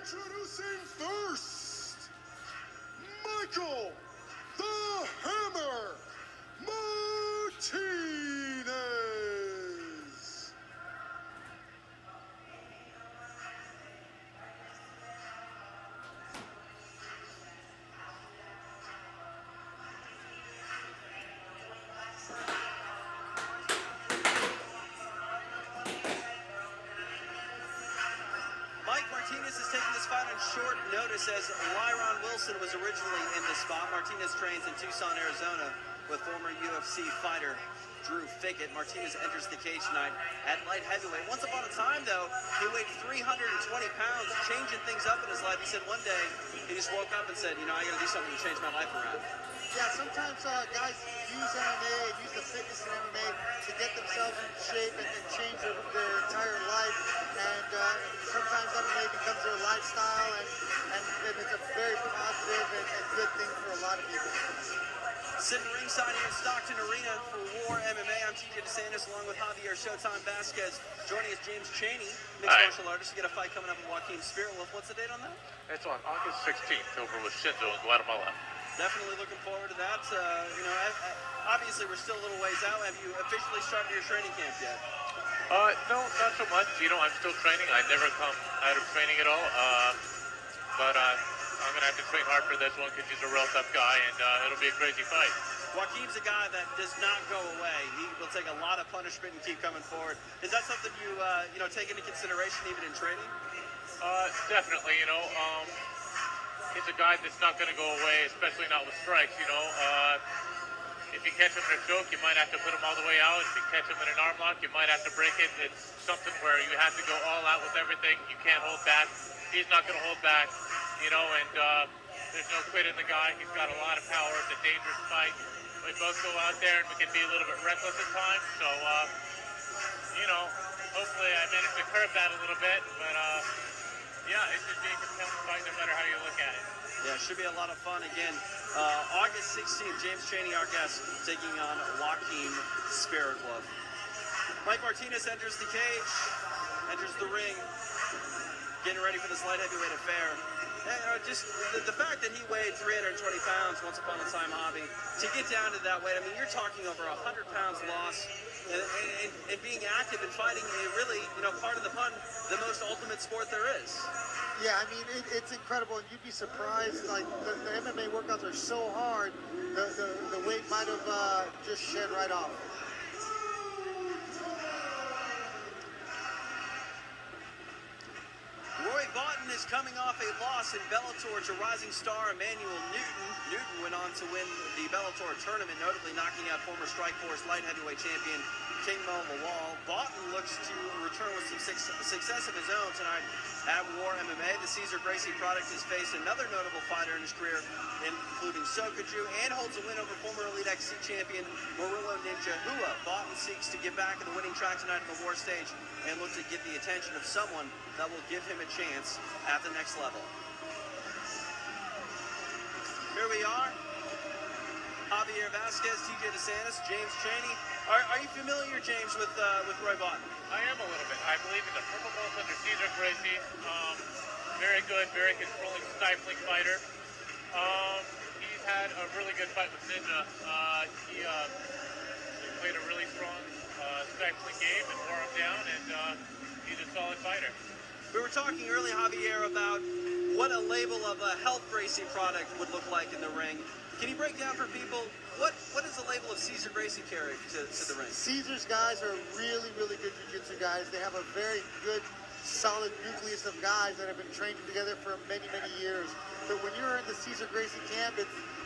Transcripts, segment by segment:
Introducing first, Michael the Hammer Martinez. Martinez is taking this fight on short notice as Lyron Wilson was originally in the spot. Martinez trains in Tucson, Arizona with former UFC fighter Drew Fickett. Martinez enters the cage tonight at light heavyweight. Once upon a time, though, he weighed 320 pounds, changing things up in his life. He said one day he just woke up and said, you know, I got to do something to change my life around. Yeah, sometimes guys use MMA, use the fitness in MMA to get themselves in shape and change their entire life. And sometimes MMA becomes their lifestyle, and it's a very positive and good thing for a lot of people. Sitting ringside here at Stockton Arena for War MMA, I'm TJ DeSantis along with Javier Showtime Vasquez. Joining us, James Chaney, mixed martial artist. You got a fight coming up with Joaquin Spiritwolf. What's the date on that? It's on August 16th over with Shinzo in Guatemala. Definitely looking forward to that. You know, obviously we're still a little ways out. Have you officially started your training camp yet? No, not so much. You know, I'm still training. I never come out of training at all. But I'm going to have to train hard for this one because he's a real tough guy, and it'll be a crazy fight. Joaquin's a guy that does not go away. He will take a lot of punishment and keep coming forward. Is that something you, you know, take into consideration even in training? Definitely, you know. He's a guy that's not going to go away, especially not with strikes, you know. If you catch him in a choke, you might have to put him all the way out. If you catch him in an arm lock, you might have to break it. It's something where you have to go all out with everything. You can't hold back. He's not going to hold back, you know, and there's no quit in the guy. He's got a lot of power. It's a dangerous fight. We both go out there and we can be a little bit reckless at times. So, you know, hopefully I manage to curb that a little bit. But, yeah, it should be a compelling fight no matter how you look at it. Yeah, it should be a lot of fun. Again, August 16th, James Chaney, our guest, taking on Joaquin Spiritwolf. Mike Martinez enters the cage, enters the ring, getting ready for this light heavyweight affair. Just the fact that he weighed 320 pounds once upon a time, Javi, to get down to that weight, I mean, you're talking over 100 pounds loss, and being active and fighting, really, you know, part of the pun, the most ultimate sport there is. Yeah, I mean, it's incredible, and you'd be surprised, like, the MMA workouts are so hard, the weight might have just shed right off. Roy Vaughton is coming off a loss in Bellator to rising star Emmanuel Newton. Newton went on to win the Bellator tournament, notably knocking out former Strikeforce light heavyweight champion King Mo Lawal. Vaughton looks to return with some success of his own tonight at War MMA. The Cesar Gracie product has faced another notable fighter in his career, including Sokoju, and holds a win over former Elite XC champion Murillo Ninja Hua. Vaughton seeks to get back in the winning track tonight on the War stage and look to get the attention of someone that will give him a chance at the next level. Here we are. Javier Vasquez, TJ DeSantis, James Chaney. Are you familiar, James, with Roy Vaughton? I am a little bit. I believe in the purple belt under Cesar Gracie. Very good, very controlling, stifling fighter. He's had a really good fight with Ninja. He played a really strong stifling game and wore him down, and he's a solid fighter. We were talking earlier, Javier, about what a label of a health Gracie product would look like in the ring. Can you break down for people what does the label of Cesar Gracie carry to the ring? Cesar's guys are really, really good jiu-jitsu guys. They have a very good, solid nucleus of guys that have been training together for many, many years. But when you're in the Cesar Gracie camp,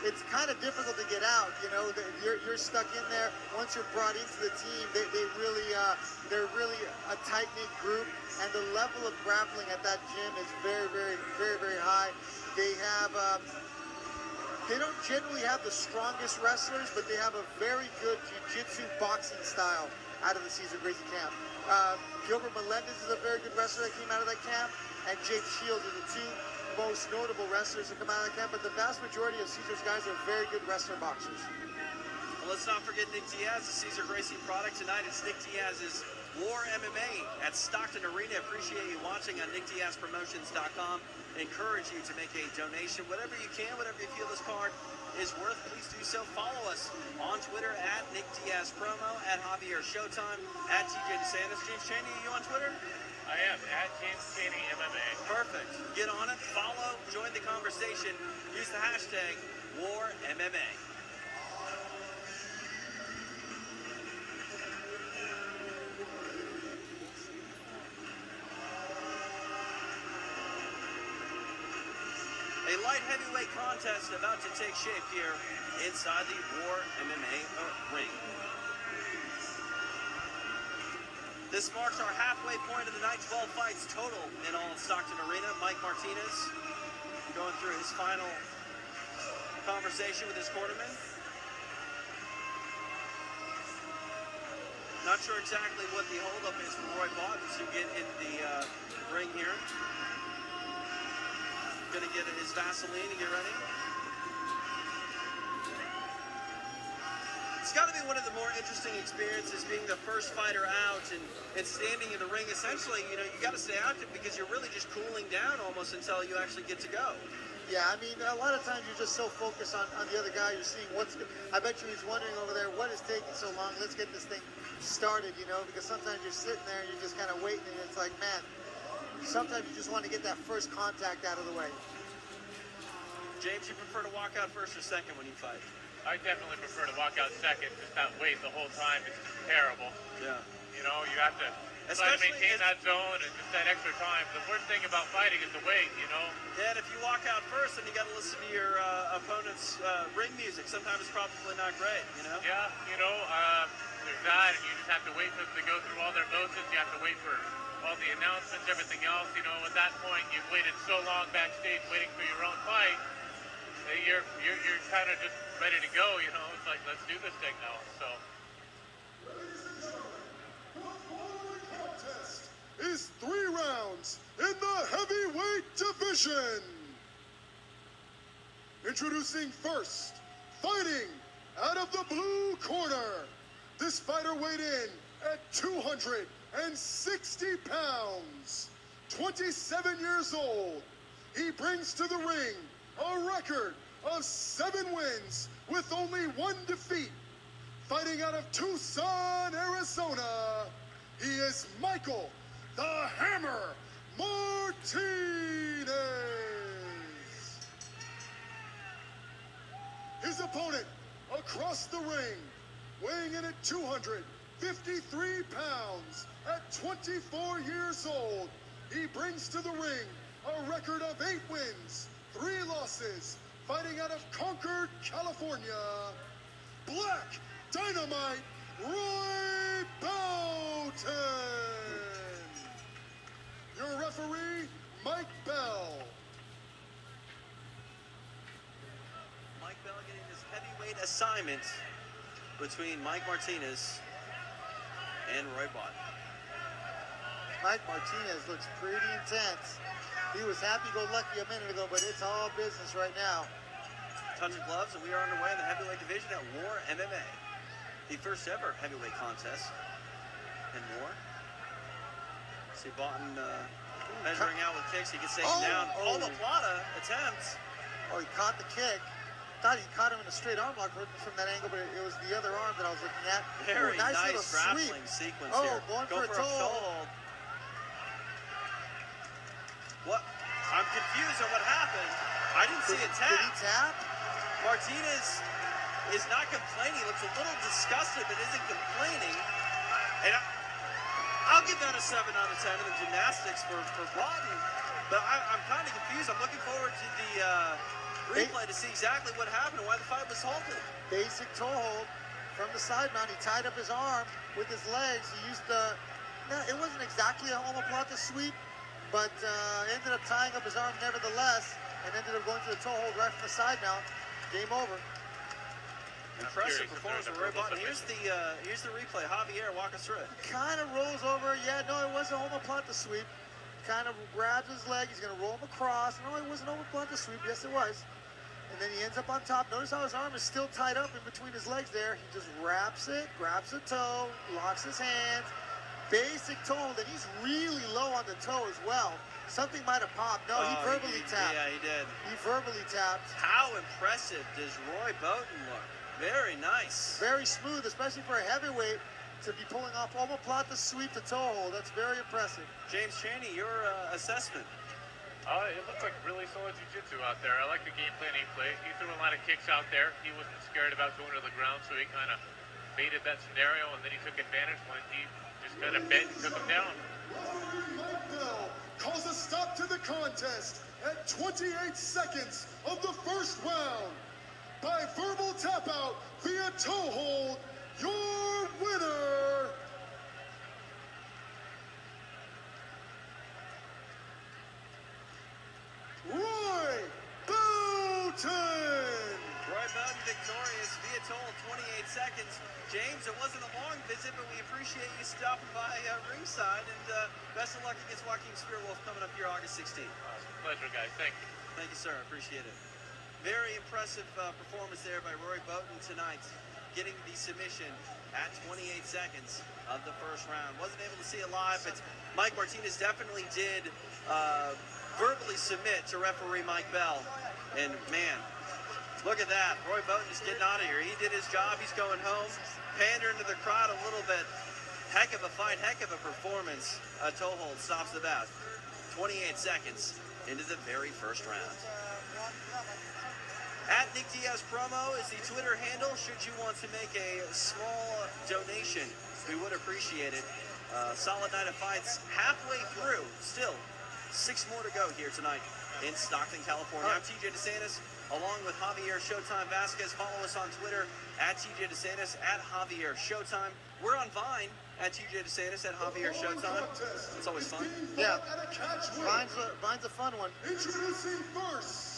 it's kind of difficult to get out. You know, you're stuck in there. Once you're brought into the team, they're really a tight-knit group, and the level of grappling at that gym is very, very, very, very high. They have. They don't generally have the strongest wrestlers, but they have a very good jiu-jitsu boxing style out of the Cesar Gracie camp. Gilbert Melendez is a very good wrestler that came out of that camp, and Jake Shields are the two most notable wrestlers that come out of that camp, but the vast majority of Cesar's guys are very good wrestler boxers. Well, let's not forget Nick Diaz, the Cesar Gracie product. Tonight it's Nick Diaz's War MMA at Stockton Arena. Appreciate you watching on NickDiazPromotions.com. Encourage you to make a donation, whatever you can, whatever you feel this card is worth. Please do so. Follow us on Twitter at NickDiazPromo, at Javier Showtime, at TJ DeSantis. James Chaney, are you on Twitter? I am at James Chaney MMA. Perfect. Get on it, follow, join the conversation. Use the hashtag WarMMA. A light heavyweight contest about to take shape here inside the War MMA ring. This marks our halfway point of the night. 12 fights total in all of Stockton Arena. Mike Martinez going through his final conversation with his cornerman. Not sure exactly what the holdup is for Roy Bott to get in the ring here. Gonna get his Vaseline and get ready. It's got to be one of the more interesting experiences, being the first fighter out and standing in the ring. Essentially, you know, you got to stay active because you're really just cooling down almost until you actually get to go. Yeah, I mean, a lot of times you're just so focused on the other guy. You're seeing what's good. I bet you he's wondering over there, what is taking so long? Let's get this thing started, you know, because sometimes you're sitting there and you're just kind of waiting, and it's like, man, sometimes you just want to get that first contact out of the way. James, you prefer to walk out first or second when you fight? I definitely prefer to walk out second. Just that wait the whole time is just terrible. Yeah. You know, you have to try to maintain that zone and just that extra time. The worst thing about fighting is the wait, you know? Yeah, and if you walk out first, then you got to listen to your opponent's ring music. Sometimes it's probably not great, you know? Yeah, you know, there's that, and you just have to wait for them to go through all their motions. You have to wait for all the announcements, everything else. You know, at that point, you've waited so long backstage waiting for your own fight. You're kind of just ready to go, you know. It's like, let's do this thing now. So. Contest is 3 rounds in the heavyweight division. Introducing first, fighting out of the blue corner. This fighter weighed in at 260 pounds, 27 years old. He brings to the ring a record of 7 wins with only 1 defeat. Fighting out of Tucson, Arizona, he is Michael the Hammer Martinez. His opponent across the ring, weighing in at 253 pounds, at 24 years old, he brings to the ring a record of 8 wins, 3 losses, fighting out of Concord, California, Black Dynamite Roy Bowden. Your referee, Mike Bell. Mike Bell getting his heavyweight assignment between Mike Martinez and Roy Bott. Mike Martinez looks pretty intense. He was happy-go-lucky a minute ago, but it's all business right now. Tons of gloves, and we are underway in the heavyweight division at War MMA. The first ever heavyweight contest in War. See Boughton measuring out with kicks. He gets taken down. Omoplata attempts. Oh, he caught the kick. Thought he caught him in a straight arm lock from that angle, but it was the other arm that I was looking at. Very nice little grappling sweep. sequence here. Going Go for a toe hold. What? I'm confused on what happened. I didn't see a tap. Did he tap? Martinez is not complaining. He looks a little disgusted, but isn't complaining. And I'll give that a 7 out of 10 in the gymnastics for Broughton. But I'm kind of confused. I'm looking forward to the replay to see exactly what happened and why the fight was halted. Basic toe hold from the side mount. He tied up his arm with his legs. He used the... No, it wasn't exactly a omoplata sweep, but ended up tying up his arm nevertheless and ended up going to the toe hold right from the side mount. Game over. Impressive performance from Roy Boughton. Here's the replay. Javier, walk us through it. Kind of rolls over. Yeah, no, it was a omoplata sweep. Kind of grabs his leg. He's going to roll him across. No, it was an omoplata sweep. Yes, it was. And then he ends up on top. Notice how his arm is still tied up in between his legs there. He just wraps it, grabs the toe, locks his hands, basic toe hold, and he's really low on the toe as well. Something might have popped. No, he verbally tapped. Yeah, he did. He verbally tapped. How impressive does Roy Bowden look? Very nice. Very smooth, especially for a heavyweight to be pulling off omoplata sweep to toe hold. That's very impressive. James Chaney, your assessment? It looks like really solid jiu-jitsu out there. I like the game plan he played. He threw a lot of kicks out there. He wasn't scared about going to the ground, so he kind of baited that scenario, and then he took advantage when he just kind of bent and took him down. Mike Bell calls a stop to the contest at 28 seconds of the first round. By verbal tap out via toe hold, your winner, Roy Bowden. Roy Bowden victorious via toe hold, 28 seconds. James, it wasn't a long visit, but we appreciate you stopping by ringside, and best of luck against Joaquin Spearwolf coming up here August 16th. Pleasure, guys. Thank you. Thank you, sir. Appreciate it. Very impressive performance there by Roy Bowden tonight, getting the submission at 28 seconds of the first round. Wasn't able to see it live, but Mike Martinez definitely did verbally submit to referee Mike Bell. And man, look at that. Roy Bowden is getting out of here. He did his job. He's going home. Pandering to the crowd a little bit. Heck of a fight, heck of a performance. A toe hold stops the bout. 28 seconds into the very first round. At Nick Diaz Promo is the Twitter handle. Should you want to make a small donation, we would appreciate it. Solid night of fights halfway through. Still 6 more to go here tonight in Stockton, California. I'm TJ DeSantis, along with Javier Showtime Vasquez. Follow us on Twitter at TJ DeSantis, at Javier Showtime. We're on Vine at TJ DeSantis, at Javier Showtime. It's always fun. Yeah, Vine's a fun one. Introducing first,